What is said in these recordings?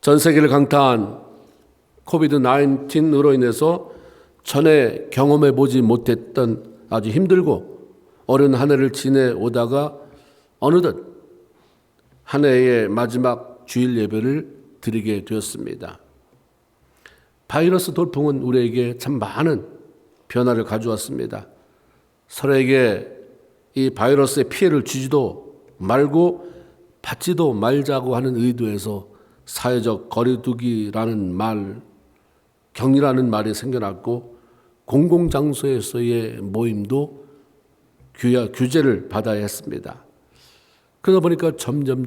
전 세계를 강타한 코비드-19으로 인해서 전에 경험해 보지 못했던 아주 힘들고 어려운 한 해를 지내오다가 어느덧 한 해의 마지막 주일 예배를 드리게 되었습니다. 바이러스 돌풍은 우리에게 참 많은 변화를 가져왔습니다. 서로에게 이 바이러스의 피해를 주지도 말고 받지도 말자고 하는 의도에서 사회적 거리두기라는 말, 격리라는 말이 생겨났고 공공장소에서의 모임도 규제를 받아야 했습니다. 그러다 보니까 점점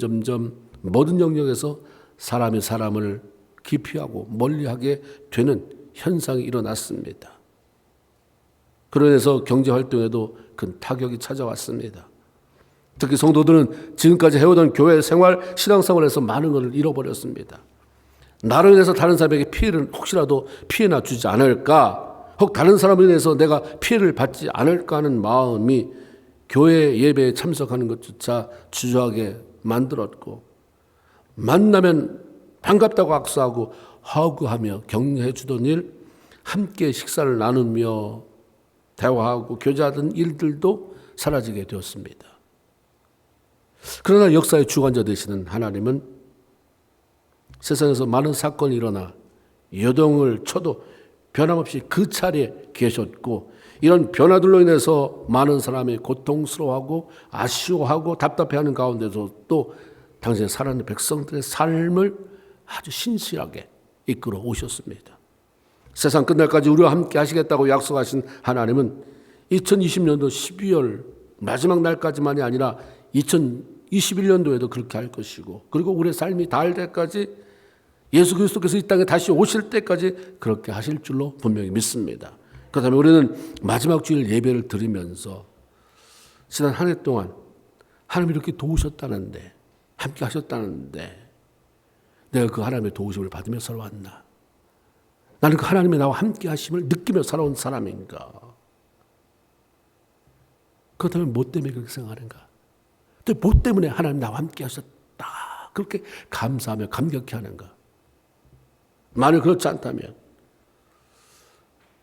모든 영역에서 사람이 사람을 기피하고 멀리하게 되는 현상이 일어났습니다. 그로 인해서 경제활동에도 큰 타격이 찾아왔습니다. 특히 성도들은 지금까지 해오던 교회 생활, 신앙생활에서 많은 것을 잃어버렸습니다. 나로 인해서 다른 사람에게 피해를 혹시라도 피해나 주지 않을까, 혹 다른 사람으로 인해서 내가 피해를 받지 않을까 하는 마음이 교회 예배에 참석하는 것조차 주저하게 만들었고, 만나면 반갑다고 악수하고 허그하며 격려해 주던 일, 함께 식사를 나누며 대화하고 교제하던 일들도 사라지게 되었습니다. 그러나 역사의 주관자 되시는 하나님은 세상에서 많은 사건이 일어나 여동을 쳐도 변함없이 그 자리에 계셨고, 이런 변화들로 인해서 많은 사람이 고통스러워하고 아쉬워하고 답답해하는 가운데서 또 당신의 살아있는 백성들의 삶을 아주 신실하게 이끌어 오셨습니다. 세상 끝날까지 우리와 함께 하시겠다고 약속하신 하나님은 2020년도 12월 마지막 날까지만이 아니라 2021년도에도 그렇게 할 것이고, 그리고 우리의 삶이 닿을 때까지 예수 그리스도께서 이 땅에 다시 오실 때까지 그렇게 하실 줄로 분명히 믿습니다. 그렇다면 우리는 마지막 주일 예배를 드리면서 지난 한 해 동안 하나님이 이렇게 도우셨다는데, 함께 하셨다는데 내가 그 하나님의 도우심을 받으며 살아왔나? 나는 그 하나님의 나와 함께 하심을 느끼며 살아온 사람인가? 그렇다면 뭐 때문에 그렇게 생각하는가? 또 뭐 때문에 하나님 나와 함께 하셨다 그렇게 감사하며 감격해 하는가? 만약 그렇지 않다면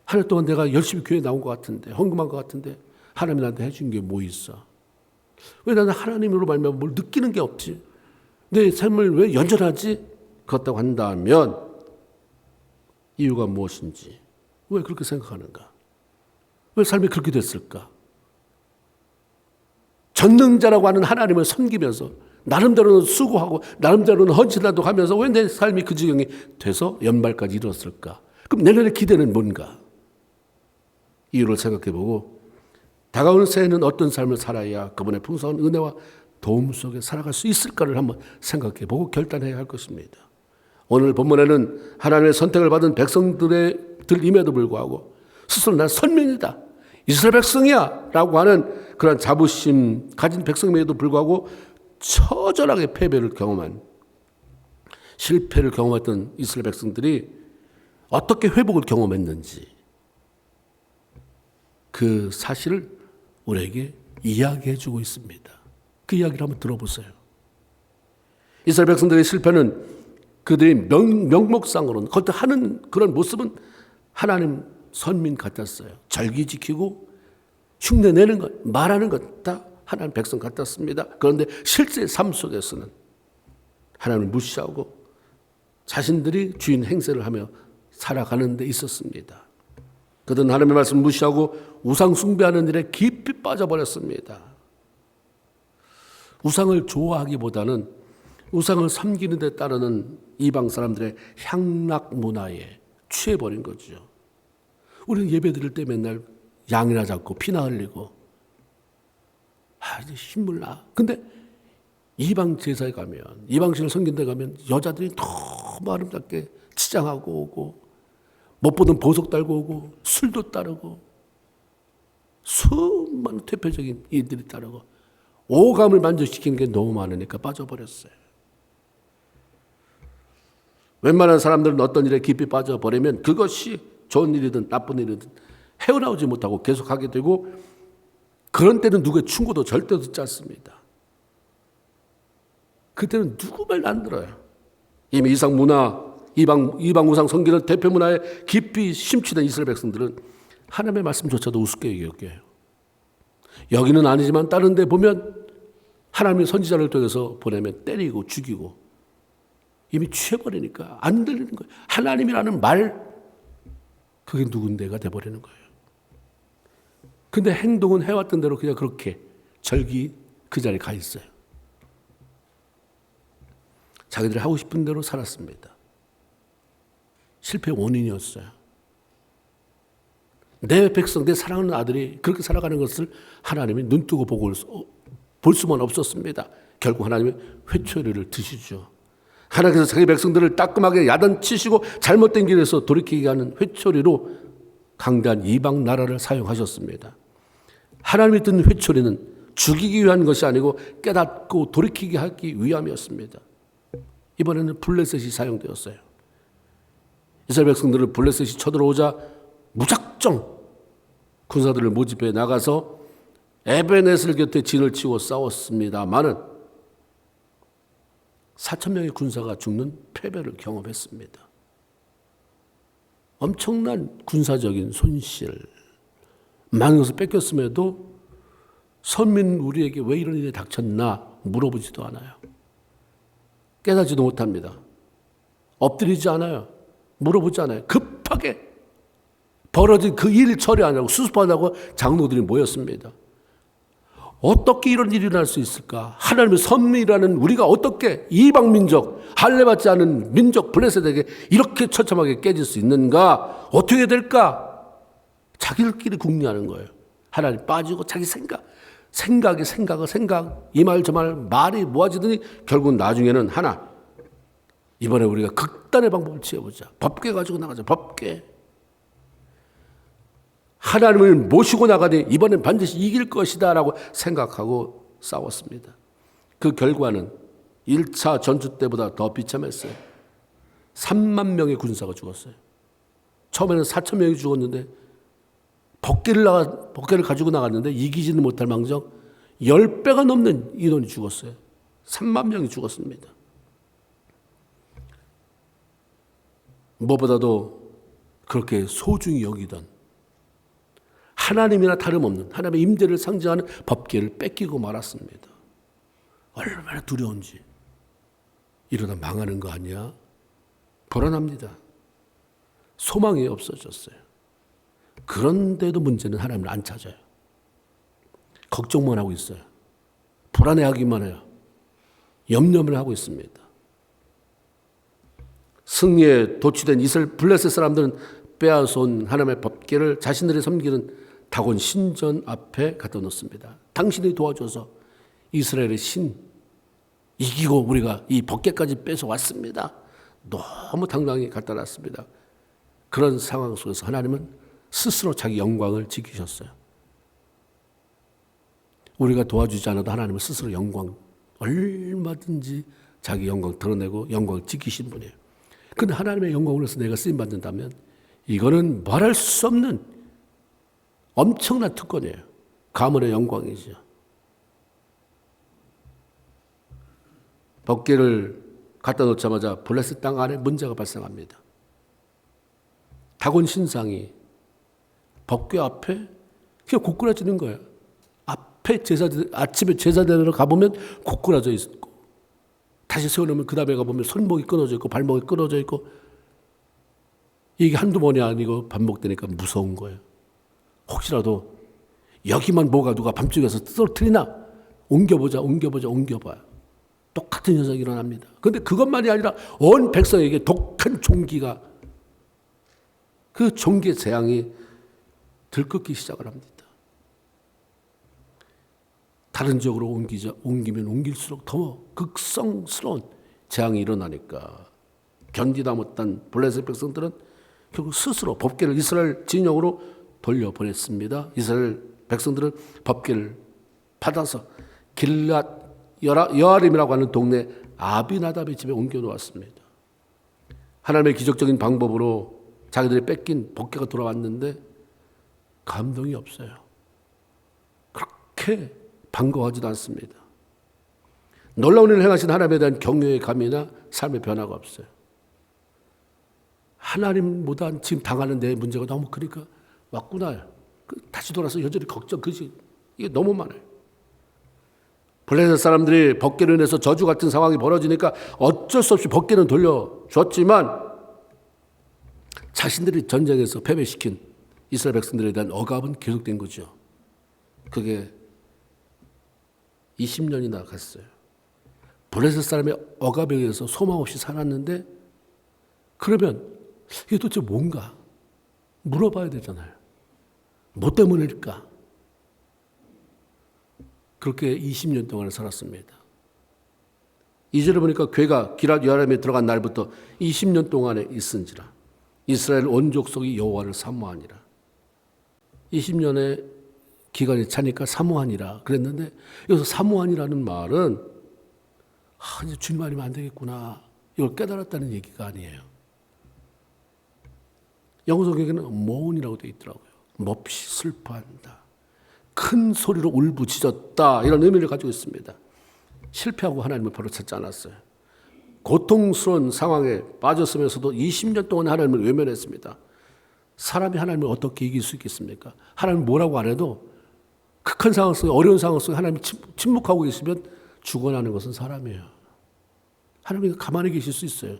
한 해 동안 내가 열심히 교회에 나온 것 같은데, 헌금한 것 같은데 하나님이 나한테 해준 게 뭐 있어? 왜 나는 하나님으로 말미암아 뭘 느끼는 게 없지? 내 삶을 왜 연전하지? 그렇다고 한다면 이유가 무엇인지, 왜 그렇게 생각하는가? 왜 삶이 그렇게 됐을까? 전능자라고 하는 하나님을 섬기면서 나름대로는 수고하고 나름대로는 헌신하고 하면서 왜 내 삶이 그 지경이 돼서 연말까지 이뤘을까? 그럼 내년의 기대는 뭔가? 이유를 생각해보고 다가오는 새해는 어떤 삶을 살아야 그분의 풍성한 은혜와 도움 속에 살아갈 수 있을까를 한번 생각해보고 결단해야 할 것입니다. 오늘 본문에는 하나님의 선택을 받은 백성들임에도 불구하고 스스로 난 선민이다, 이스라엘 백성이야 라고 하는 그런 자부심 가진 백성임에도 불구하고 처절하게 패배를 경험한, 실패를 경험했던 이스라엘 백성들이 어떻게 회복을 경험했는지 그 사실을 우리에게 이야기해 주고 있습니다. 그 이야기를 한번 들어보세요. 이스라엘 백성들의 실패는 그들이 명목상으로는 하는 그런 모습은 하나님 선민 같았어요. 절기 지키고 흉내내는 것, 말하는 것 다 하나님 백성 같았습니다. 그런데 실제 삶 속에서는 하나님을 무시하고 자신들이 주인 행세를 하며 살아가는 데 있었습니다. 그들은 하나님의 말씀을 무시하고 우상 숭배하는 일에 깊이 빠져버렸습니다. 우상을 좋아하기보다는 우상을 섬기는 데 따르는 이방 사람들의 향락 문화에 취해버린 거죠. 우리는 예배 드릴 때 맨날 양이나 잡고 피나 흘리고 이제 힘물나. 근데 이방 제사에 가면, 이방신을 섬긴 데 가면 여자들이 너무 아름답게 치장하고 오고 못 보던 보석 달고 오고 술도 따르고 수많은 퇴폐적인 일들이 따르고 오감을 만족시키는 게 너무 많으니까 빠져버렸어요. 웬만한 사람들은 어떤 일에 깊이 빠져버리면 그것이 좋은 일이든 나쁜 일이든 헤어나오지 못하고 계속하게 되고, 그런 때는 누구의 충고도 절대 듣지 않습니다. 그때는 누구 말도 안 들어요. 이미 이상 문화, 이방 우상 섬기는 대표 문화에 깊이 심취된 이스라엘 백성들은 하나님의 말씀조차도 우습게 여겨요. 여기는 아니지만 다른 데 보면 하나님의 선지자를 통해서 보내면 때리고 죽이고 이미 취해버리니까 안 들리는 거예요. 하나님이라는 말, 그게 누군데가 돼버리는 거예요. 근데 행동은 해왔던 대로 그냥 그렇게 절기 그 자리에 가 있어요. 자기들이 하고 싶은 대로 살았습니다. 실패의 원인이었어요. 내 백성, 내 사랑하는 아들이 그렇게 살아가는 것을 하나님이 눈뜨고 볼 수만 없었습니다. 결국 하나님이 회초리를 드시죠. 하나님께서 자기 백성들을 따끔하게 야단치시고 잘못된 길에서 돌이키게 하는 회초리로 강대한 이방 나라를 사용하셨습니다. 하나님이 든 회초리는 죽이기 위한 것이 아니고 깨닫고 돌이키게 하기 위함이었습니다. 이번에는 블레셋이 사용되었어요. 이스라엘 백성들을 블레셋이 쳐들어오자 무작정 군사들을 모집해 나가서 에베네셀 곁에 진을 치고 싸웠습니다마는 4,000명의 군사가 죽는 패배를 경험했습니다. 엄청난 군사적인 손실, 많은 것을 뺏겼음에도 선민 우리에게 왜 이런 일이 닥쳤나 물어보지도 않아요. 깨닫지도 못합니다. 엎드리지 않아요. 물어보지 않아요. 급하게 벌어진 그 일 처리하려고 수습하려고 장로들이 모였습니다. 어떻게 이런 일이 일어날 수 있을까? 하나님의 선민이라는 우리가 어떻게 이방 민족, 할례받지 않은 민족 블레셋에게 이렇게 처참하게 깨질 수 있는가? 어떻게 될까? 자기들끼리 궁리하는 거예요. 하나님 빠지고 자기 생각, 이 말 저 말 말이 모아지더니 결국 나중에는 하나, 이번에 우리가 극단의 방법을 취해보자. 법궤 가지고 나가자. 법궤. 하나님을 모시고 나가니 이번엔 반드시 이길 것이다 라고 생각하고 싸웠습니다. 그 결과는 1차 전투 때보다 더 비참했어요. 3만 명의 군사가 죽었어요. 처음에는 4,000명이 죽었는데 법궤를 가지고 나갔는데 이기지는 못할 망정 10배가 넘는 인원이 죽었어요. 3만 명이 죽었습니다. 무엇보다도 그렇게 소중히 여기던 하나님이나 다름없는 하나님의 임재를 상징하는 법궤를 뺏기고 말았습니다. 얼마나 두려운지. 이러다 망하는 거 아니야? 불안합니다. 소망이 없어졌어요. 그런데도 문제는 하나님을 안 찾아요. 걱정만 하고 있어요. 불안해하기만 해요. 염려를 하고 있습니다. 승리에 도취된 이스라엘 블레셋 사람들은 빼앗아온 하나님의 법궤를 자신들이 섬기는 다곤 신전 앞에 갖다 놓습니다. 당신이 도와줘서 이스라엘의 신 이기고 우리가 이 법궤까지 뺏어왔습니다. 너무 당당히 갖다 놨습니다. 그런 상황 속에서 하나님은 스스로 자기 영광을 지키셨어요. 우리가 도와주지 않아도 하나님은 스스로 영광, 얼마든지 자기 영광 드러내고 영광을 지키신 분이에요. 그런데 하나님의 영광을 위해서 내가 쓰임받는다면 이거는 말할 수 없는 엄청난 특권이에요. 가문의 영광이죠. 법궤를 갖다 놓자마자 블레셋 땅 안에 문제가 발생합니다. 다곤 신상이 법궤 앞에 그냥 고꾸라지는 거예요. 앞에 아침에 제사대로 가보면 고꾸라져 있고 다시 세워놓으면 그 다음에 가보면 손목이 끊어져 있고 발목이 끊어져 있고 이게 한두 번이 아니고 반복되니까 무서운 거예요. 혹시라도 여기만 뭐가 누가 밤중에서 떨어뜨리나 옮겨봐요. 똑같은 현상이 일어납니다. 그런데 그것만이 아니라 온 백성에게 독한 종기가 그 종기의 재앙이 들끓기 시작을 합니다. 다른 지역으로 옮기면 옮길수록 더 극성스러운 재앙이 일어나니까 견디다 못한 블레셋 백성들은 결국 스스로 법궤를 이스라엘 진영으로 돌려보냈습니다. 이스라엘 백성들은 법궤를 받아서 길앗 여아림이라고 하는 동네 아비나답의 집에 옮겨놓았습니다. 하나님의 기적적인 방법으로 자기들이 뺏긴 법궤가 돌아왔는데 감동이 없어요. 그렇게 반가워하지도 않습니다. 놀라운 일을 행하신 하나님에 대한 경외의 감이나 삶의 변화가 없어요. 하나님보다 지금 당하는 내 문제가 너무 크니까 왔구나. 다시 돌아서 여전히 걱정, 그지? 이게 너무 많아요. 블레셋 사람들이 법궤로 인해서 저주 같은 상황이 벌어지니까 어쩔 수 없이 법궤는 돌려줬지만 자신들이 전쟁에서 패배시킨 이스라엘 백성들에 대한 억압은 계속된 거죠. 그게 20년이나 갔어요. 블레셋 사람의 억압에 의해서 소망 없이 살았는데 그러면 이게 도대체 뭔가 물어봐야 되잖아요. 뭐 때문일까? 그렇게 20년 동안 살았습니다. 2절에 보니까 괴가 기럇 여아람에 들어간 날부터 20년 동안에 있은지라 이스라엘 온 족속이 여호와를 사모하니라. 20년의 기간이 차니까 사모하니라 그랬는데 여기서 사모하니라는 말은 이제 주님 아니면 안 되겠구나 이걸 깨달았다는 얘기가 아니에요. 영어 성경에는 mourn이라고 되어 있더라고요. 몹시 슬퍼한다. 큰 소리로 울부짖었다. 이런 의미를 가지고 있습니다. 실패하고 하나님을 바로 찾지 않았어요. 고통스러운 상황에 빠졌으면서도 20년 동안 하나님을 외면했습니다. 사람이 하나님을 어떻게 이길 수 있겠습니까? 하나님 뭐라고 안 해도 극한 상황 속에 어려운 상황 속에 하나님이 침묵하고 계시면 죽어나는 것은 사람이에요. 하나님이 가만히 계실 수 있어요.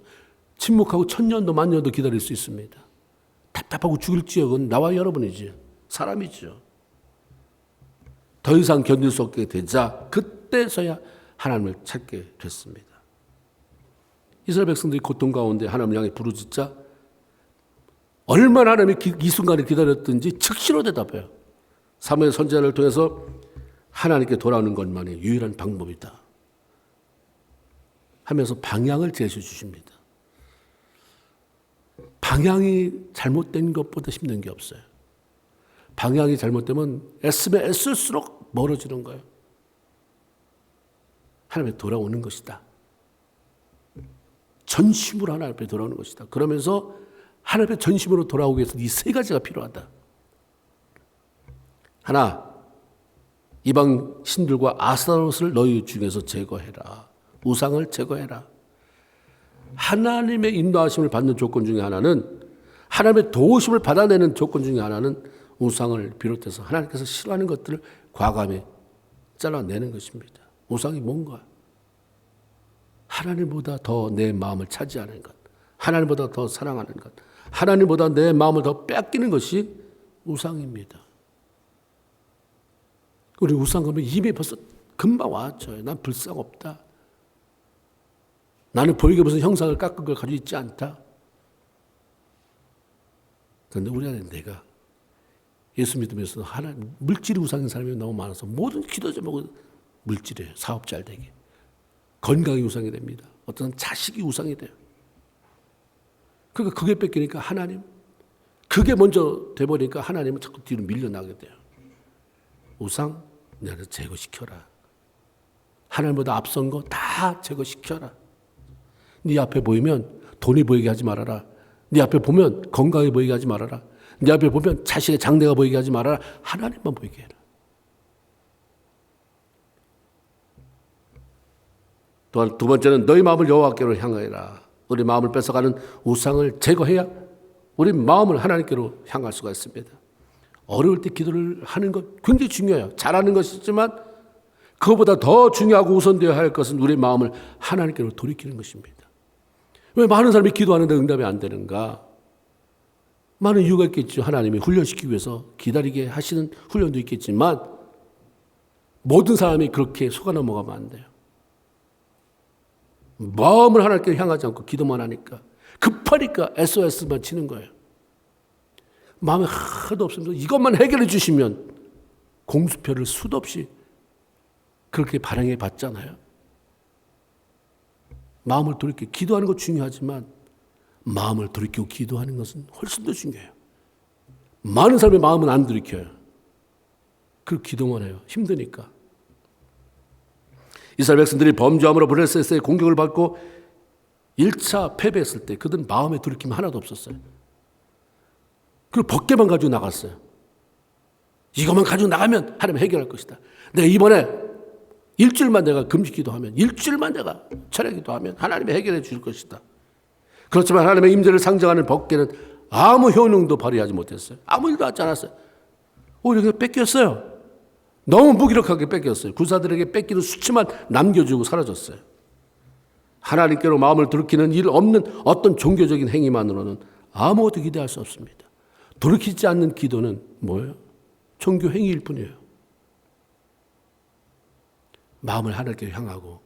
침묵하고 1000년도 만년도 기다릴 수 있습니다. 답답하고 죽을 지역은 나와 여러분이지 사람이죠. 더 이상 견딜 수 없게 되자 그때서야 하나님을 찾게 됐습니다. 이스라엘 백성들이 고통 가운데 하나님을 향해 부르짖자 얼마나 하나님이 이 순간을 기다렸든지 즉시로 대답해요. 사무엘 선지자를 통해서 하나님께 돌아오는 것만이 유일한 방법이다 하면서 방향을 제시해 주십니다. 방향이 잘못된 것보다 힘든 게 없어요. 방향이 잘못되면 애쓰면 애쓸수록 멀어지는 거예요. 하나님 앞에 돌아오는 것이다. 전심으로 하나님 앞에 돌아오는 것이다. 그러면서 하나님 앞에 전심으로 돌아오기 위해서 이 세 가지가 필요하다. 하나, 이방 신들과 아스타롯을 너희 중에서 제거해라. 우상을 제거해라. 하나님의 인도하심을 받는 조건 중에 하나는 하나님의 도우심을 받아내는 조건 중에 하나는 우상을 비롯해서 하나님께서 싫어하는 것들을 과감히 잘라내는 것입니다. 우상이 뭔가? 하나님보다 더 내 마음을 차지하는 것, 하나님보다 더 사랑하는 것, 하나님보다 내 마음을 더 뺏기는 것이 우상입니다. 우리 우상 그러면 이미 벌써 금방 왔죠. 난 불상 없다. 나는 보이게 무슨 형상을 깎은 걸 가지고 있지 않다. 그런데 우리 안에 내가 예수 믿으면서 하나님 물질이 우상인 사람이 너무 많아서 모든 기도 제목은 물질이에요. 사업 잘 되게. 건강이 우상이 됩니다. 어떤 자식이 우상이 돼요. 그러니까 그게 뺏기니까 하나님, 그게 먼저 돼버리니까 하나님은 자꾸 뒤로 밀려나게 돼요. 우상, 나를 제거시켜라. 하나님보다 앞선 거 다 제거시켜라. 네 앞에 보이면 돈이 보이게 하지 말아라. 네 앞에 보면 건강이 보이게 하지 말아라. 네 앞에 보면 자식의 장래가 보이게 하지 말아라. 하나님만 보이게 해라. 또한 두 번째는 너희 마음을 여호와께로 향하여라. 우리 마음을 뺏어가는 우상을 제거해야 우리 마음을 하나님께로 향할 수가 있습니다. 어려울 때 기도를 하는 것 굉장히 중요해요. 잘하는 것이지만 그것보다 더 중요하고 우선되어야 할 것은 우리 마음을 하나님께로 돌이키는 것입니다. 왜 많은 사람이 기도하는데 응답이 안 되는가? 많은 이유가 있겠죠. 하나님이 훈련시키기 위해서 기다리게 하시는 훈련도 있겠지만 모든 사람이 그렇게 속아 넘어가면 안 돼요. 마음을 하나님께 향하지 않고 기도만 하니까 급하니까 SOS만 치는 거예요. 마음에 하나도 없으면서 이것만 해결해 주시면 공수표를 수도 없이 그렇게 발행해 봤잖아요. 마음을 돌이키고 기도하는 것 중요하지만 마음을 돌이키고 기도하는 것은 훨씬 더 중요해요. 많은 사람의 마음은 안 돌이켜요. 그 기도만 해요. 힘드니까. 이스라엘 백성들이 범죄함으로 블레셋의 공격을 받고 1차 패배했을 때 그들은 마음에 돌이킴 하나도 없었어요. 그리고 벗개만 가지고 나갔어요. 이것만 가지고 나가면 하나님 해결할 것이다. 내가 이번에 일주일만 내가 금식 기도하면, 일주일만 내가 철야 기도하면 하나님이 해결해 줄 것이다. 그렇지만 하나님의 임재를 상징하는 법궤는 아무 효능도 발휘하지 못했어요. 아무 일도 하지 않았어요. 오히려 그냥 뺏겼어요. 너무 무기력하게 뺏겼어요. 구사들에게 뺏기는 수치만 남겨주고 사라졌어요. 하나님께로 마음을 돌이키는 일 없는 어떤 종교적인 행위만으로는 아무것도 기대할 수 없습니다. 돌이키지 않는 기도는 뭐예요? 종교 행위일 뿐이에요. 마음을 하나님께 향하고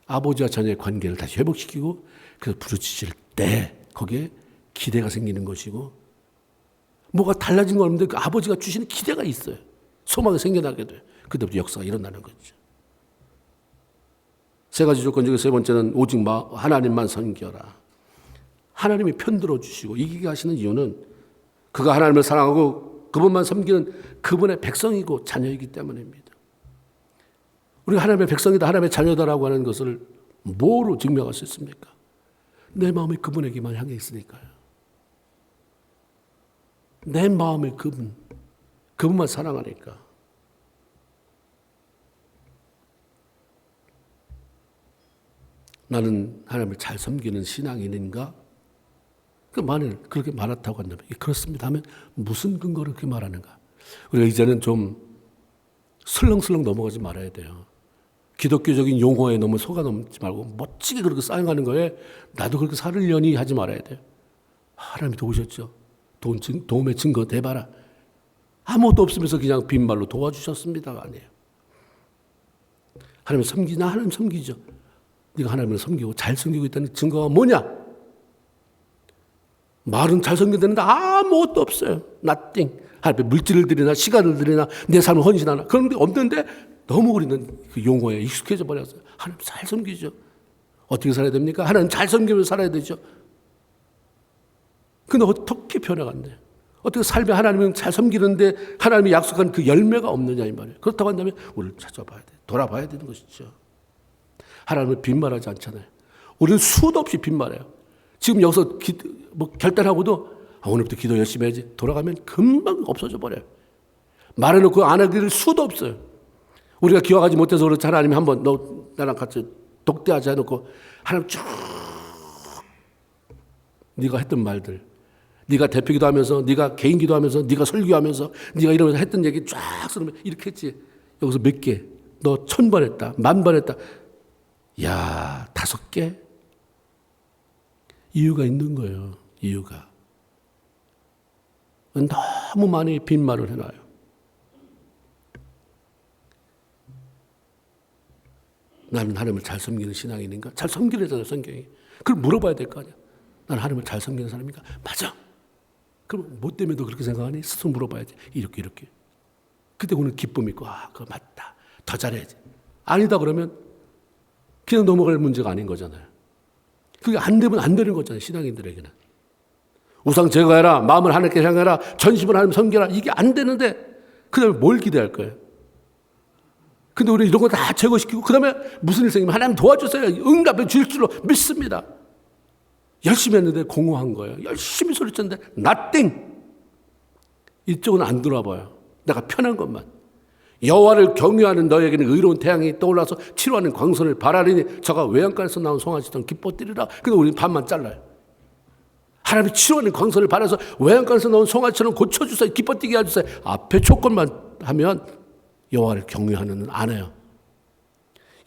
아버지와 자녀의 관계를 다시 회복시키고 그래서 부르짖을 때 거기에 기대가 생기는 것이고 뭐가 달라진 건 없는데 그 아버지가 주시는 기대가 있어요. 소망이 생겨나게 돼요. 그때부터 역사가 일어나는 거죠. 세 가지 조건 중에 세 번째는 오직 하나님만 섬겨라. 하나님이 편들어 주시고 이기게 하시는 이유는 그가 하나님을 사랑하고 그분만 섬기는 그분의 백성이고 자녀이기 때문입니다. 우리가 하나님의 백성이다, 하나님의 자녀다라고 하는 것을 뭐로 증명할 수 있습니까? 내 마음이 그분에게만 향해 있으니까요. 내 마음이 그분만 사랑하니까. 나는 하나님을 잘 섬기는 신앙인인가? 만일 그렇게 말했다고 한다면, 그렇습니다 하면 무슨 근거로 그렇게 말하는가? 우리가 이제는 좀 슬렁슬렁 넘어가지 말아야 돼요. 기독교적인 용어에 너무 속아넘지 말고 멋지게 그렇게 사용하는 거에 나도 그렇게 살으려니 하지 말아야 돼요. 하나님이 도우셨죠. 도움의 증거 대봐라. 아무것도 없으면서 그냥 빈말로 도와주셨습니다가 아니에요. 하나님 섬기나? 하나님 섬기죠. 네가 하나님을 섬기고 잘 섬기고 있다는 증거가 뭐냐? 말은 잘 섬기는데 아무것도 없어요. nothing. 하나님 물질을 드리나 시간을 드리나 내 삶을 헌신하나 그런 게 없는데 너무 우리는 그 용어에 익숙해져 버렸어요. 하나님 잘 섬기죠. 어떻게 살아야 됩니까? 하나님 잘 섬기면서 살아야 되죠. 근데 어떻게 변해갔네? 어떻게 삶에 하나님은 잘 섬기는데 하나님이 약속한 그 열매가 없느냐 이 말이에요. 그렇다고 한다면 우리를 찾아봐야 돼. 돌아봐야 되는 것이죠. 하나님은 빈말하지 않잖아요. 우리는 수도 없이 빈말해요. 지금 여기서 결단하고도 오늘부터 기도 열심히 해야지. 돌아가면 금방 없어져 버려요. 말해놓고 안 하기를 수도 없어요. 우리가 기억하지 못해서 그렇지 하나님이 한번 너 나랑 같이 독대하지 해놓고 하나님 쭉 네가 했던 말들, 네가 대표 기도하면서, 네가 개인 기도하면서, 네가 설교하면서, 네가 이러면서 했던 얘기 쫙 쓰면 이렇게 했지. 여기서 몇 개? 너 1000번 했다, 10,000번 했다. 야, 5개? 이유가 있는 거예요. 이유가. 너무 많이 빈말을 해놔요. 나는 하나님을 잘 섬기는 신앙인인가? 잘 섬기려잖아요, 성경이. 그걸 물어봐야 될 거 아니야. 나는 하나님을 잘 섬기는 사람인가? 맞아. 그럼 뭐 때문에 너 그렇게 생각하니? 스스로 물어봐야지. 이렇게. 그때 오늘 기쁨이 있고, 그거 맞다. 더 잘해야지. 아니다 그러면 그냥 넘어갈 문제가 아닌 거잖아요. 그게 안 되면 안 되는 거잖아요, 신앙인들에게는. 우상 제거해라, 마음을 하나님께 향해라, 전심을 하나님 섬겨라. 이게 안 되는데 그 다음에 뭘 기대할 거예요? 근데 우리 이런 거 다 제거시키고 그 다음에 무슨 일 생기면 하나님 도와주세요. 응답해 줄 줄로 믿습니다. 열심히 했는데 공허한 거예요. 열심히 소리쳤는데 nothing. 이쪽은 안 돌아봐요. 내가 편한 것만. 여호와를 경외하는 너에게는 의로운 태양이 떠올라서 치료하는 광선을 바라리니 저가 외양간에서 나온 송아지처럼 기뻐뜨리라. 근데 우리는 반만 잘라요. 하나님이 치료하는 광선을 바라서 외양간에서 나온 송아지처럼 고쳐주세요. 기뻐뛰게 해주세요. 앞에 조건만 하면 여호와를 경외하는 안 해요.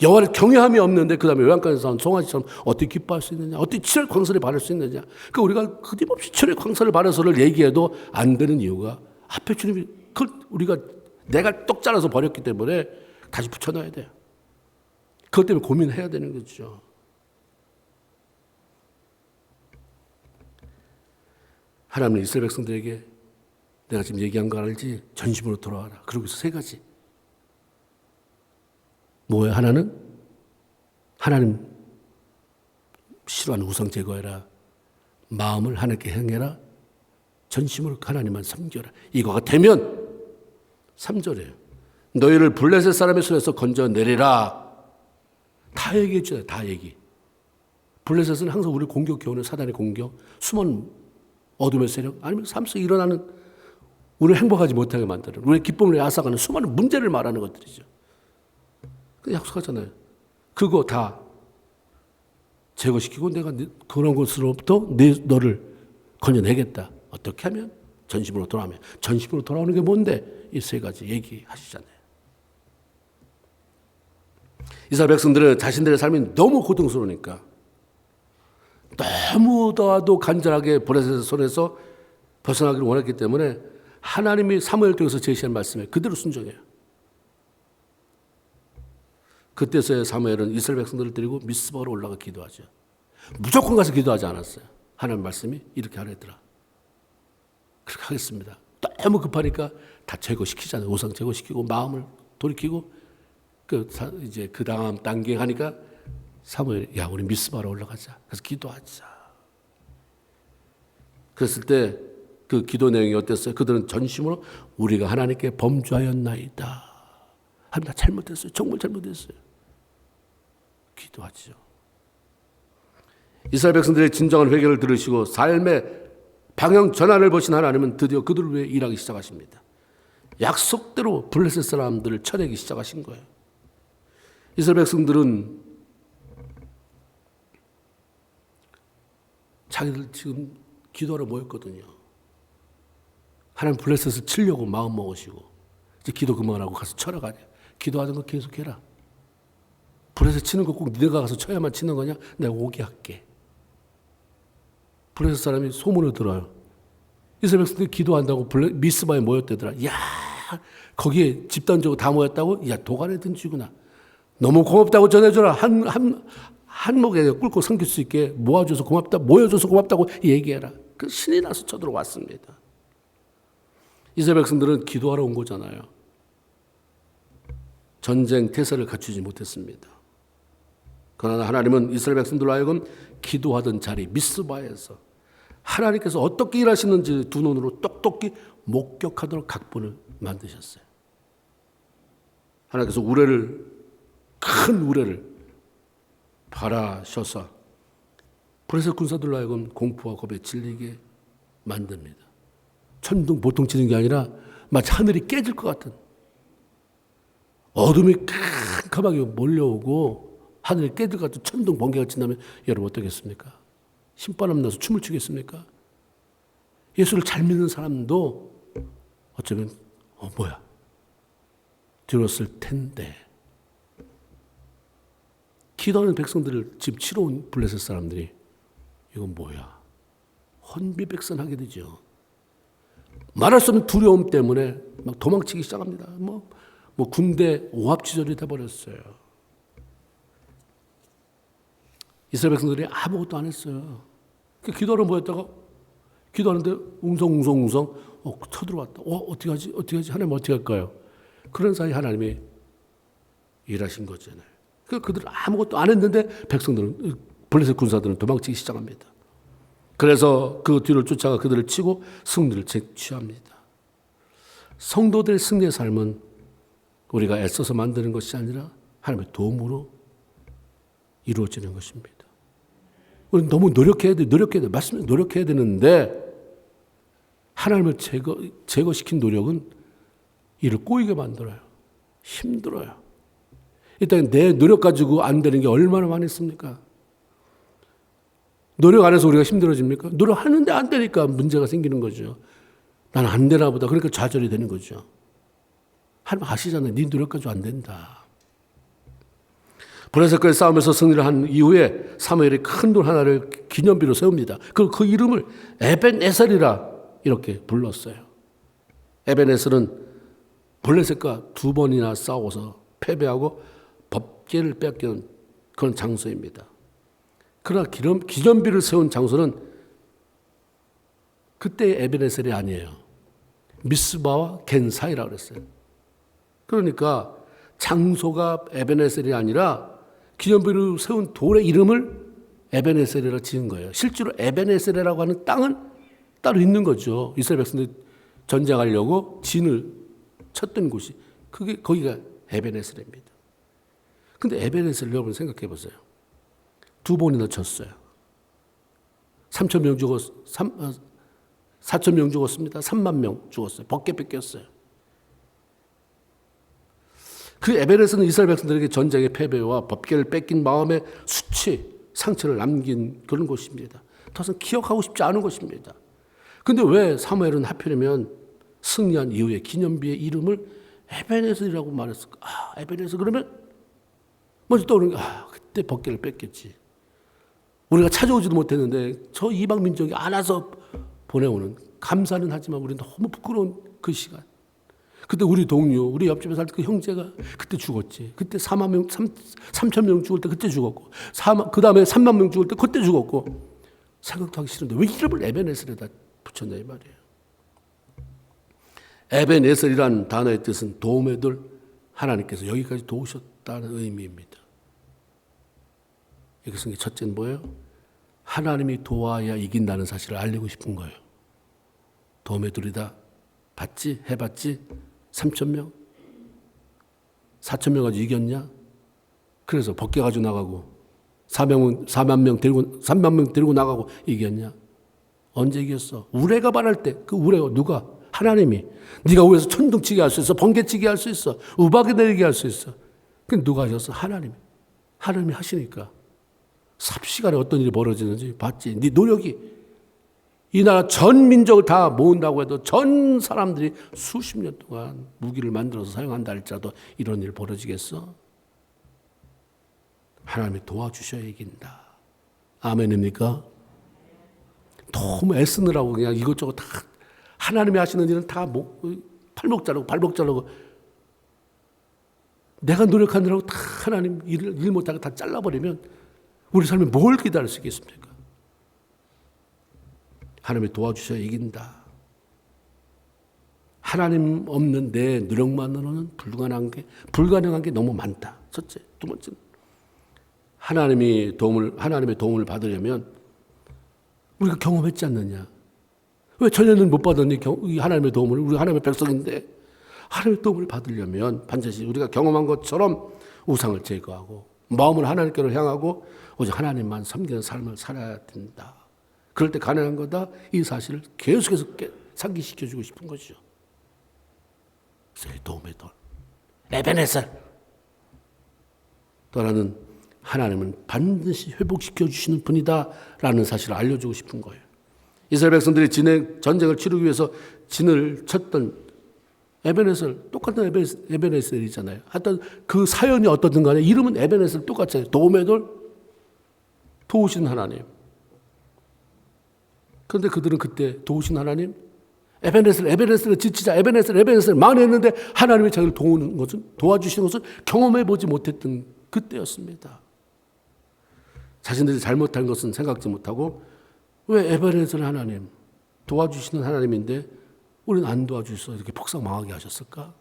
여호와를 경외함이 없는데 그 다음에 외양간에서 나온 송아지처럼 어떻게 기뻐할 수 있느냐, 어떻게 치료의 광선을 바랄 수 있느냐. 그러니까 우리가 끊임없이 치료의 광선을 바라서를 얘기해도 안 되는 이유가 앞에 주님이 우리가 내가 똑 잘라서 버렸기 때문에 다시 붙여놔야 돼요. 그것 때문에 고민해야 되는 거죠. 하나님은 이스라엘 백성들에게 내가 지금 얘기한 거 알지? 전심으로 돌아와라. 그러고 있어. 3가지. 뭐예요? 하나는 하나님 싫어하는 우상 제거해라. 마음을 하나님께 향해라. 전심으로 하나님만 섬겨라. 이거가 되면 3절이에요. 너희를 블레셋 사람의 손에서 건져내리라. 다 얘기해 줘요. 다 얘기. 블레셋은 항상 우리를 공격해오는 사단의 공격, 숨은 어둠의 세력, 아니면 삶 속에 일어나는 우리를 행복하지 못하게 만드는, 우리의 기쁨을 앗아가는 수많은 문제를 말하는 것들이죠. 약속하잖아요. 그거 다 제거시키고 내가 그런 것으로부터 너를 건져내겠다. 어떻게 하면? 전심으로 돌아오면. 전심으로 돌아오는 게 뭔데? 이 세 가지 얘기하시잖아요. 이스라엘 백성들은 자신들의 삶이 너무 고통스러우니까 너무도 간절하게 블레셋의 손에서 벗어나기를 원했기 때문에 하나님이 사무엘 통해서 제시한 말씀에 그대로 순종해요. 그때서야 사무엘은 이스라엘 백성들을 데리고 미스바로 올라가 기도하죠. 무조건 가서 기도하지 않았어요. 하나님 말씀이 이렇게 하랬더라. 그렇게 하겠습니다. 너무 급하니까 다 제거시키잖아요. 우상 제거시키고 마음을 돌이키고 이제 그 다음 단계 하니까 사무엘, 야 우리 미스바로 올라가자. 그래서 기도하자. 그랬을 때 그 기도 내용이 어땠어요? 그들은 전심으로 우리가 하나님께 범죄하였나이다. 하나님 나 잘못했어요. 정말 잘못했어요. 기도하죠. 이스라엘 백성들의 진정한 회개를 들으시고 삶의 방향 전환을 보신 하나님은 드디어 그들을 위해 일하기 시작하십니다. 약속대로 블레셋 사람들을 쳐내기 시작하신 거예요. 이스라엘 백성들은 자기들 지금 기도하러 모였거든요. 하나님 블레셋을 치려고 마음 먹으시고 이제 기도 그만하고 가서 쳐라 가냐. 기도하는 거 계속해라. 블레셋 치는 거 꼭 네가 가서 쳐야만 치는 거냐? 내가 오게 할게. 블레셋 사람이 소문을 들어요. 이스라엘 백성들이 기도한다고 미스바에 모였대더라. 야 거기에 집단적으로 다 모였다고? 야 도간에 든지구나. 너무 고맙다고 전해줘라. 한목에 꿇고 섬길 수 있게 모아줘서 고맙다, 모여줘서 고맙다고 얘기해라. 그 신이 나서 쳐들어왔습니다. 이스라엘 백성들은 기도하러 온 거잖아요. 전쟁 태세를 갖추지 못했습니다. 그러나 하나님은 이스라엘 백성들로 하여금 기도하던 자리 미스바에서 하나님께서 어떻게 일하시는지 두 눈으로 똑똑히 목격하도록 각본을 만드셨어요. 하나님께서 큰 우레를 바라셔서 블레셋 군사들로 하여금 공포와 겁에 질리게 만듭니다. 천둥 보통 치는 게 아니라 마치 하늘이 깨질 것 같은 어둠이 캄캄하게 몰려오고 하늘이 깨질 것 같은 천둥 번개가 친다면 여러분 어떻겠습니까? 신바람 나서 춤을 추겠습니까? 예수를 잘 믿는 사람도 어쩌면 뭐야 들었을 텐데 기도하는 백성들을 지금 치러 온 블레셋 사람들이 이건 뭐야 혼비백산하게 되죠. 말할 수 없는 두려움 때문에 막 도망치기 시작합니다. 뭐 군대 오합지졸이 돼버렸어요. 이스라엘 백성들이 아무것도 안 했어요. 기도하러 모였다가 기도하는데 웅성웅성 쳐들어왔다. 어떻게 하지? 하나님 어떻게 할까요? 그런 사이 하나님이 일하신 거잖아요. 그들은 아무것도 안 했는데 백성들은 블레셋 군사들은 도망치기 시작합니다. 그래서 그 뒤를 쫓아가 그들을 치고 승리를 취합니다. 성도들의 승리의 삶은 우리가 애써서 만드는 것이 아니라 하나님의 도움으로 이루어지는 것입니다. 우리는 너무 노력해야 돼. 말씀에 노력해야 되는데 하나님을 제거시킨 노력은 이를 꼬이게 만들어요. 힘들어요. 일단 내 노력 가지고 안 되는 게 얼마나 많이 있습니까? 노력 안 해서 우리가 힘들어집니까? 노력하는데 안 되니까 문제가 생기는 거죠. 나는 안 되나 보다. 그러니까 좌절이 되는 거죠. 하나님 아시잖아요. 네 노력 가지고 안 된다. 블레셋과의 싸움에서 승리를 한 이후에 사무엘이 큰 돌 하나를 기념비로 세웁니다. 그 이름을 에벤에셀이라 이렇게 불렀어요. 에벤에셀은 블레셋과 2번이나 싸워서 패배하고 법궤를 뺏긴 그런 장소입니다. 그러나 기념비를 세운 장소는 그때의 에벤에셀이 아니에요. 미스바와 겐 사이라고 그랬어요. 그러니까 장소가 에벤에셀이 아니라 기념비를 세운 돌의 이름을 에벤에셀이라 지은 거예요. 실제로 에벤에셀이라고 하는 땅은 따로 있는 거죠. 이스라엘 백성들이 전쟁하려고 진을 쳤던 곳이 거기가 에벤에셀입니다. 근데 에벤에셀 여러분 생각해 보세요. 2번이나 쳤어요. 3,000명 죽었 4천 명 죽었습니다. 3만 명 죽었어요. 벗게 뺏겼어요. 그 에베레스는 이스라엘 백성들에게 전쟁의 패배와 법궤를 뺏긴 마음의 상처를 남긴 그런 곳입니다. 더 이상 기억하고 싶지 않은 곳입니다. 근데 왜 사무엘은 하필이면 승리한 이후에 기념비의 이름을 에베네셀이라고 말했을까? 에베네셀 그러면 먼저 떠오르는 게 그때 법궤를 뺏겼지. 우리가 찾아오지도 못했는데 저 이방 민족이 안아서 보내오는, 감사는 하지만 우리는 너무 부끄러운 그 시간. 그때 우리 동료, 우리 옆집에 살 때 그 형제가 그때 죽었지. 그때 4만 명, 3천 명 죽을 때 그때 죽었고, 그 다음에 3만 명 죽을 때 그때 죽었고, 생각도 하기 싫은데 왜 이름을 에베네셀에다 붙였냐 이 말이에요. 에베네셀이란 단어의 뜻은 도움의 돌, 하나님께서 여기까지 도우셨다는 의미입니다. 여기서 첫째는 뭐예요? 하나님이 도와야 이긴다는 사실을 알리고 싶은 거예요. 도움의 돌이다. 봤지? 해봤지? 3천 명? 4천 명 가지고 이겼냐? 그래서 벗겨 가지고 나가고 4만 명 데리고 3만 명 데리고 나가고 이겼냐? 언제 이겼어? 우레가 말할 때 그 우레가 누가? 하나님이. 네가 위에서 천둥치게 할 수 있어. 번개치게 할 수 있어. 우박이 내리게 할 수 있어. 그 누가 하셨어? 하나님이. 하나님이 하시니까 삽시간에 어떤 일이 벌어지는지 봤지. 네 노력이 이 나라 전 민족을 다 모은다고 해도 전 사람들이 수십 년 동안 무기를 만들어서 사용한다 할지라도 이런 일 벌어지겠어? 하나님이 도와주셔야 이긴다. 아멘입니까? 너무 애쓰느라고 그냥 이것저것 다 하나님이 하시는 일은 다 팔목 자르고 발목 자르고 내가 노력하느라고 다 하나님 일 못하게 다 잘라버리면 우리 삶에 뭘 기다릴 수 있겠습니까? 하나님이 도와주셔야 이긴다. 하나님 없는 내 노력만으로는 불가능한 게 너무 많다. 첫째. 두 번째는 하나님의 도움을 받으려면 우리가 경험했지 않느냐. 왜 전에는 못 받았니? 하나님의 도움을. 우리 하나님의 백성인데 하나님의 도움을 받으려면 반드시 우리가 경험한 것처럼 우상을 제거하고 마음을 하나님께로 향하고 오직 하나님만 섬기는 삶을 살아야 된다. 그럴 때 가능한 거다. 이 사실을 계속해서 상기시켜주고 싶은 것이죠. 그래서 도움의 돌. 에베네셀. 또 하나는 하나님은 반드시 회복시켜 주시는 분이다라는 사실을 알려주고 싶은 거예요. 이스라엘 백성들이 전쟁을 치르기 위해서 진을 쳤던 에베네셀, 똑같은 에베네셀이잖아요. 하여튼 그 사연이 어떻든 간에 이름은 에베네셀 똑같아요. 도움의 돌, 도우신 하나님. 그런데 그들은 그때 도우신 하나님, 에베네셀을 지치자, 에베네셀 많이 했는데 하나님이 자기를 도와주시는 것을 경험해 보지 못했던 그때였습니다. 자신들이 잘못한 것은 생각지 못하고 왜 에베네셀 하나님, 도와주시는 하나님인데 우리는 안 도와주셔서 이렇게 폭삭망하게 하셨을까?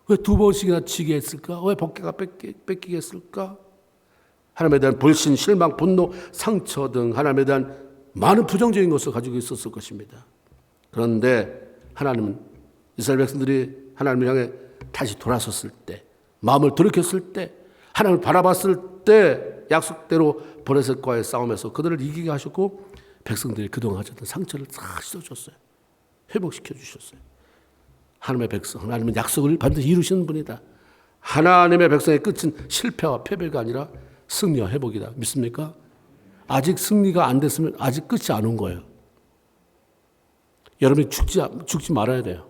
왜 두 번씩이나 치게 했을까? 왜 법궤가 뺏기게 했을까? 하나님에 대한 불신, 실망, 분노, 상처 등 하나님에 대한 많은 부정적인 것을 가지고 있었을 것입니다. 그런데 하나님은 이스라엘 백성들이 하나님을 향해 다시 돌아섰을 때, 마음을 돌이켰을 때, 하나님을 바라봤을 때 약속대로 브레셋과의 싸움에서 그들을 이기게 하셨고 백성들이 그동안 가졌던 상처를 다 씻어줬어요. 회복시켜 주셨어요. 하나님의 백성, 하나님은 약속을 반드시 이루시는 분이다. 하나님의 백성의 끝은 실패와 패배가 아니라 승리와 회복이다. 믿습니까? 아직 승리가 안 됐으면 아직 끝이 안 온 거예요. 여러분이 죽지 말아야 돼요.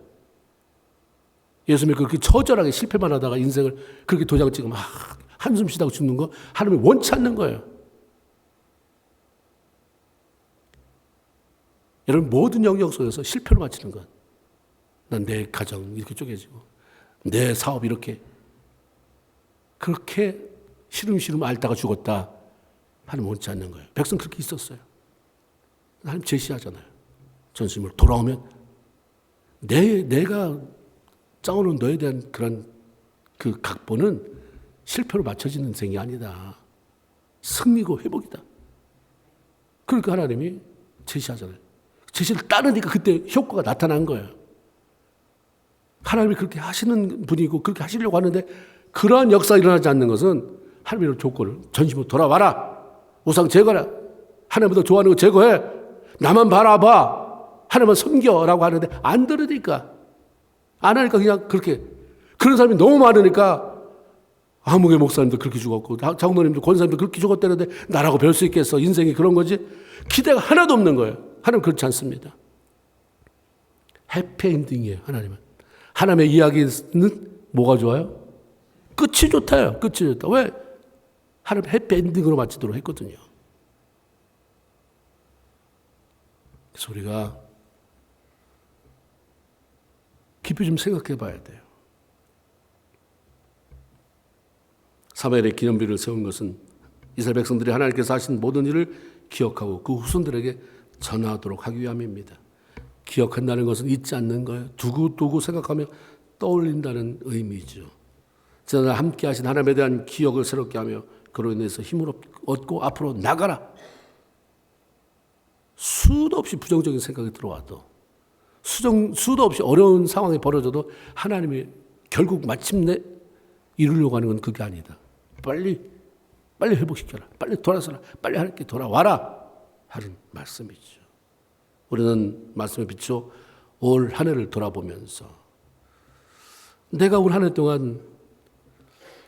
예수님이 그렇게 처절하게 실패만 하다가 인생을 그렇게 도장 찍으면 한숨 쉬다가 죽는 거 하나님이 원치 않는 거예요. 여러분 모든 영역 속에서 실패로 마치는 것. 난 내 가정 이렇게 쪼개지고 내 사업 이렇게 그렇게 시름시름 앓다가 죽었다. 하나님 원치 않는 거예요. 백성 그렇게 있었어요. 하나님 제시하잖아요. 전심으로 돌아오면 내가 짜오는 너에 대한 그런 그 각본은 실패로 맞춰지는 인생이 아니다. 승리고 회복이다. 그러니까 하나님이 제시하잖아요. 제시를 따르니까 그때 효과가 나타난 거예요. 하나님이 그렇게 하시는 분이고 그렇게 하시려고 하는데 그러한 역사가 일어나지 않는 것은 하나님의 조건을 전심으로 돌아와라. 우상 제거라. 하나님보다 좋아하는 거 제거해. 나만 바라봐. 하나님만 섬겨라고 하는데 안 들으니까, 안 하니까 그냥 그렇게, 그런 사람이 너무 많으니까 아무개 목사님도 그렇게 죽었고 장로님도 권사님도 그렇게 죽었다는데 나라고 별 수 있겠어. 인생이 그런 거지. 기대가 하나도 없는 거예요. 하나님 그렇지 않습니다. 해피엔딩이에요. 하나님은. 하나님의 이야기는 뭐가 좋아요? 끝이 좋다요. 끝이 좋다. 왜? 하나님 해피엔딩으로 마치도록 했거든요. 그래서 우리가 깊이 좀 생각해 봐야 돼요. 사무엘의 기념비를 세운 것은 이스라엘 백성들이 하나님께서 하신 모든 일을 기억하고 그 후손들에게 전하도록 하기 위함입니다. 기억한다는 것은 잊지 않는 거예요. 두고두고 생각하며 떠올린다는 의미죠. 지난날 함께 하신 하나님에 대한 기억을 새롭게 하며 그로 인해서 힘을 얻고 앞으로 나가라. 수도 없이 부정적인 생각이 들어와도, 수도 없이 어려운 상황이 벌어져도 하나님이 결국 마침내 이루려고 하는 건 그게 아니다. 빨리 회복시켜라. 빨리 돌아서라. 빨리 하나님께 돌아와라 하는 말씀이죠. 우리는 말씀에 비추어 올 한 해를 돌아보면서 내가 올 한 해 동안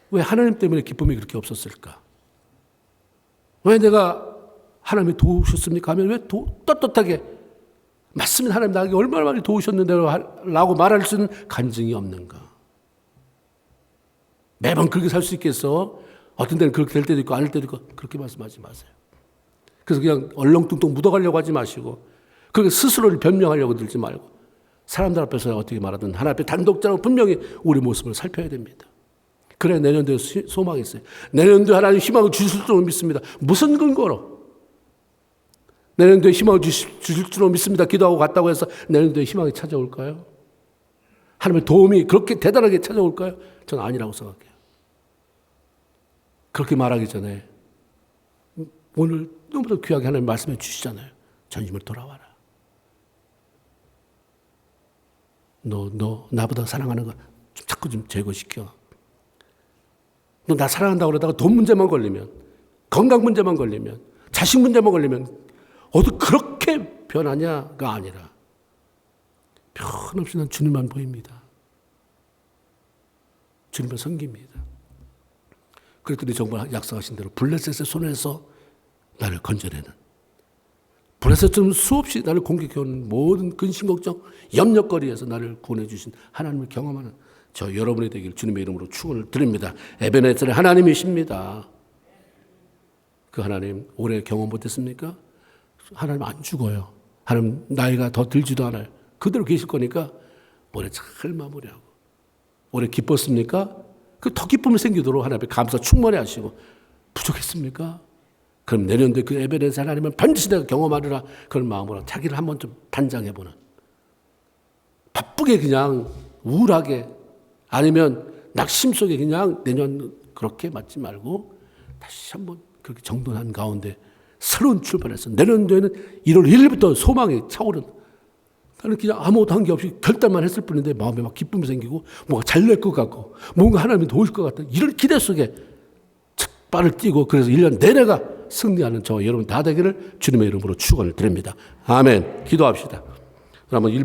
왜 하나님 때문에 기쁨이 그렇게 없었을까? 왜 내가 하나님이 도우셨습니까? 하면 왜 떳떳하게 맞습니다. 하나님 나에게 얼마나 많이 도우셨는데 라고 말할 수 있는 간증이 없는가? 매번 그렇게 살 수 있겠어? 어떤 때는 그렇게 될 때도 있고 아닐 때도 있고 그렇게 말씀하지 마세요. 그래서 그냥 얼렁뚱뚱 묻어가려고 하지 마시고 그렇게 스스로를 변명하려고 들지 말고 사람들 앞에서 어떻게 말하든 하나님 앞에 단독자로 분명히 우리 모습을 살펴야 됩니다. 그래 내년도에 소망이 있어요. 내년도에 하나님 희망을 주실 줄로 믿습니다. 무슨 근거로? 내년도에 희망을 주실 줄로 믿습니다. 기도하고 갔다고 해서 내년도에 희망이 찾아올까요? 하나님의 도움이 그렇게 대단하게 찾아올까요? 저는 아니라고 생각해요. 그렇게 말하기 전에 오늘 너무도 귀하게 하나님 말씀해 주시잖아요. 전심을 돌아와라. 너 나보다 사랑하는 거 자꾸 좀 제거시켜. 너 나 사랑한다고 그러다가 돈 문제만 걸리면, 건강 문제만 걸리면, 자식 문제만 걸리면 어디 그렇게 변하냐가 아니라 변없이 난 주님만 보입니다. 주님만 섬깁니다. 그랬더니 정말 약속하신 대로 블레셋의 손에서 나를 건져내는, 블레셋처럼 수없이 나를 공격해오는 모든 근심 걱정 염려거리에서 나를 구원해 주신 하나님을 경험하는 저 여러분이 되길 주님의 이름으로 축원을 드립니다. 에베네셀의 하나님이십니다. 그 하나님 오래 경험 못했습니까? 하나님 안 죽어요. 하나님 나이가 더 들지도 않아요. 그대로 계실 거니까 올해 잘 마무리하고. 올해 기뻤습니까? 그 더 기쁨이 생기도록 하나님 앞에 감사 충만히 하시고. 부족했습니까? 그럼 내년도에 그 에베네셀 하나님은 반드시 내가 경험하리라 그런 마음으로 자기를 한번 좀 단장해보는, 바쁘게 그냥 우울하게 아니면 낙심 속에 그냥 내년 그렇게 맞지 말고 다시 한번 그렇게 정돈한 가운데 새로운 출발해서 내년도에는 1월 1일부터 소망이 차오른, 나는 그냥 아무것도 한 게 없이 결단만 했을 뿐인데 마음에 막 기쁨이 생기고 뭔가 잘 될 것 같고 뭔가 하나님이 도우실 것 같은 이런 기대 속에 첫 발을 띄고 그래서 1년 내내가 승리하는 저와 여러분 다 되기를 주님의 이름으로 축원을 드립니다. 아멘. 기도합시다. 그러면